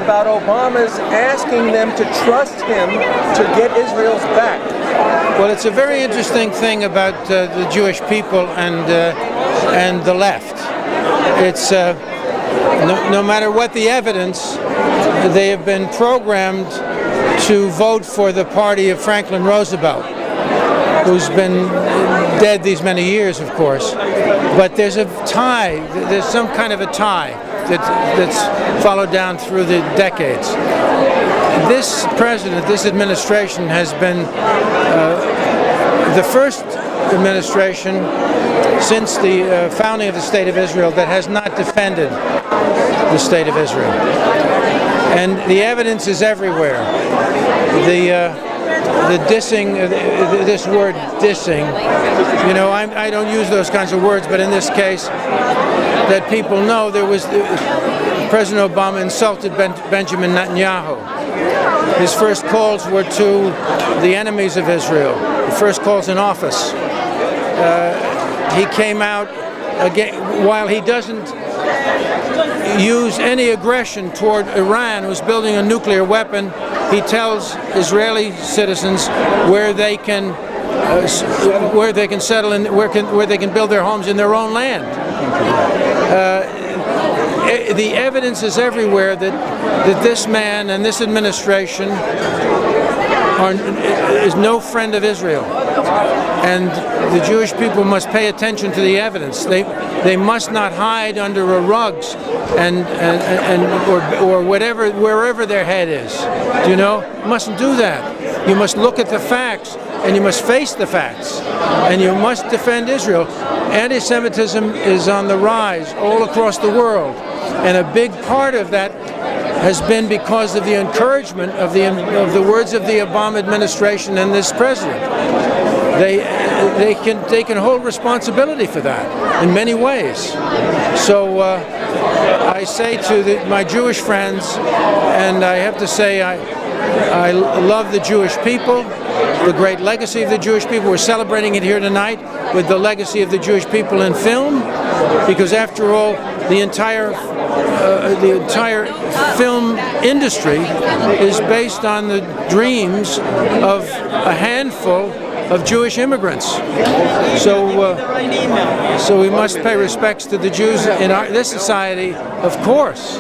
about Obama's asking them to trust him to get Israel's back? Well, it's a very interesting thing about the Jewish people and the left. It's no matter what the evidence, they have been programmed to vote for the party of Franklin Roosevelt, who's been dead these many years, of course. But there's a tie, there's some kind of a tie that's followed down through the decades. This president, this administration has been the first administration since the founding of the State of Israel that has not defended the State of Israel. And the evidence is everywhere. The dissing, this word dissing, you know, I don't use those kinds of words, but in this case, that people know, there was, President Obama insulted Benjamin Netanyahu. His first calls were to the enemies of Israel, the first calls in office. He came out, again, while he doesn't use any aggression toward Iran, who's building a nuclear weapon, he tells Israeli citizens where they can settle in, where they can build their homes in their own land. The evidence is everywhere that this man and this administration is no friend of Israel, and the Jewish people must pay attention to the evidence. They must not hide under a rugs or whatever, wherever their head is. You know, you mustn't do that. You must look at the facts, and you must face the facts, and you must defend Israel. Anti-Semitism is on the rise all across the world, and a big part of that has been because of the encouragement of the words of the Obama administration and this president. They can hold responsibility for that in many ways. So I say to my Jewish friends, and I have to say I love the Jewish people, the great legacy of the Jewish people. We're celebrating it here tonight with the legacy of the Jewish people in film, because after all, the entire film industry is based on the dreams of a handful of Jewish immigrants. So we must pay respects to the Jews in this society, of course.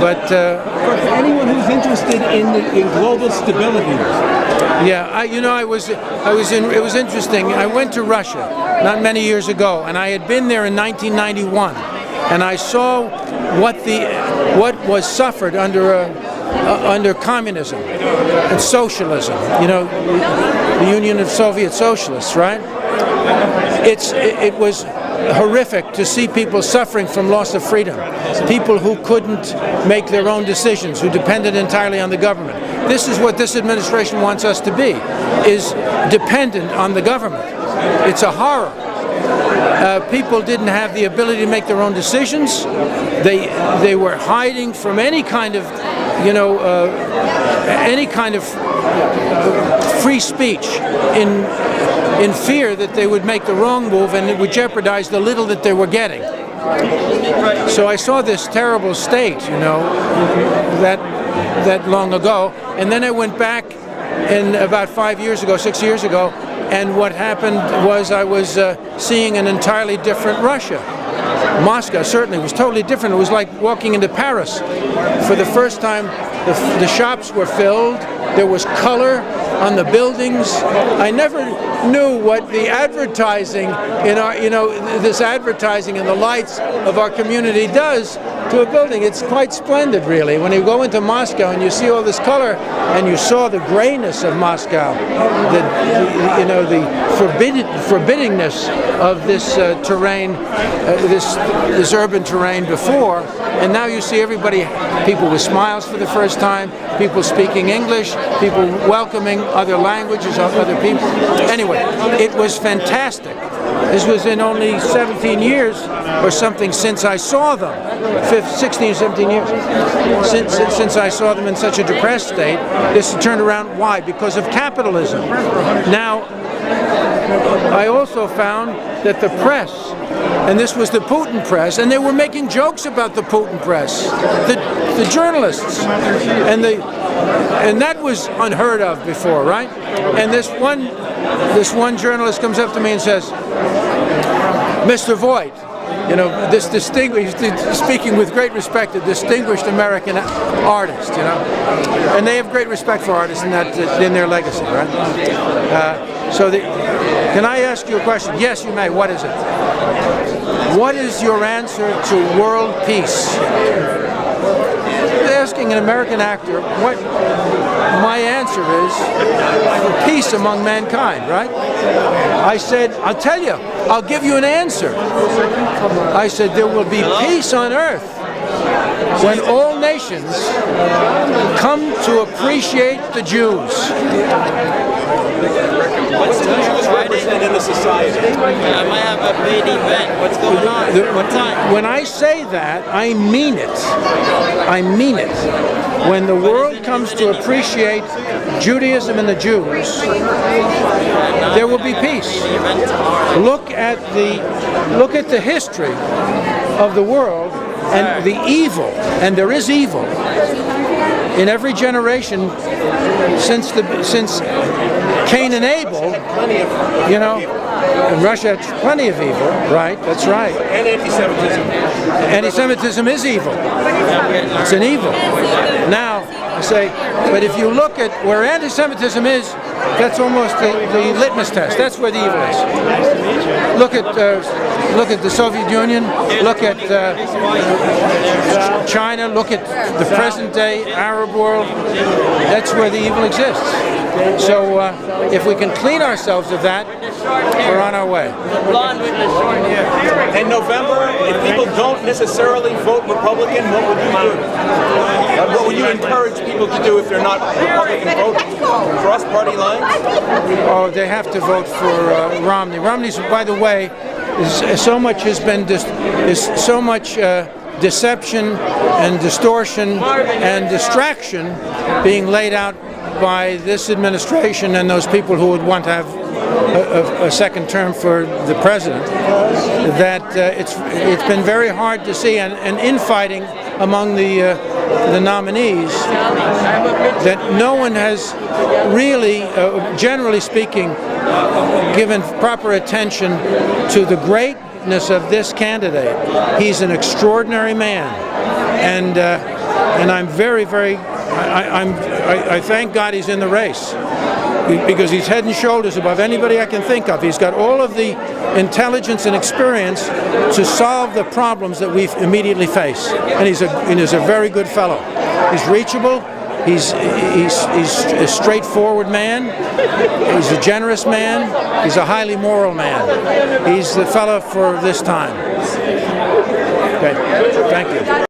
But for anyone who's interested in global stability. Yeah, it was interesting. I went to Russia not many years ago, and I had been there in 1991, and I saw what was suffered under communism and socialism. You know, the Union of Soviet Socialists, right? It was horrific to see people suffering from loss of freedom, people who couldn't make their own decisions, who depended entirely on the government. This is what this administration wants us to be, is dependent on the government. It's a horror. People didn't have the ability to make their own decisions. They were hiding from any kind of, free speech in fear that they would make the wrong move and it would jeopardize the little that they were getting. So I saw this terrible state, that long ago, and then I went back in about 6 years ago, and what happened was I was seeing an entirely different Russia. Moscow certainly was totally different. It was like walking into Paris. For the first time, the shops were filled. There was color on the buildings. I never knew what the advertising this advertising and the lights of our community does to a building. It's quite splendid, really. When you go into Moscow and you see all this color, and you saw the grayness of Moscow, the forbiddingness of this terrain, this urban terrain before, and now you see people with smiles for the first time, people speaking English, people welcoming other languages of other people. Anyway, it was fantastic. This was in only 17 years or something since I saw them, 16, 17 years, since I saw them in such a depressed state. This turned around. Why? Because of capitalism. Now, I also found that the press and this was the Putin press, and they were making jokes about the Putin press, the journalists, and that was unheard of before, right? And this one journalist comes up to me and says, "Mr. Voight, you know, this distinguished, speaking with great respect, a distinguished American artist, you know, and they have great respect for artists in their legacy, right? Can I ask you a question? Yes, you may. What is it? What is your answer to world peace?" Asking an American actor what my answer is for peace among mankind, right? I said, "I'll tell you, I'll give you an answer." I said, "There will be peace on earth when all nations come to appreciate the Jews." What's the Jews represent in the society? I might have a big event. What's going on? What time? When I say that, I mean it. I mean it. When the world comes to appreciate Judaism and the Jews, there will be peace. Look at the history of the world and the evil, and there is evil in every generation since Cain and Abel, you know, and Russia had plenty of evil, right? That's right. And anti-Semitism. Anti-Semitism is evil. It's an evil. Now, I say, but if you look at where anti-Semitism is, that's almost the litmus test. That's where the evil is. Look at the Soviet Union. Look at China. Look at the present-day Arab world. That's where the evil exists. So if we can clean ourselves of that, we're on our way. In November, if people don't necessarily vote Republican, what would you do? What would you encourage people to do if they're not Republican voters? Cross party lines? Oh, they have to vote for Romney. Romney's, by the way, so much has been so much deception and distortion and distraction being laid out by this administration and those people who would want to have a second term for the president, that it's been very hard to see, and infighting among the nominees, that no one has really, generally speaking, given proper attention to the greatness of this candidate. He's an extraordinary man, and I'm very, very. I thank God he's in the race, because he's head and shoulders above anybody I can think of. He's got all of the intelligence and experience to solve the problems that we immediately face, and he's a very good fellow. He's reachable. He's a straightforward man. He's a generous man. He's a highly moral man. He's the fellow for this time. Okay, thank you.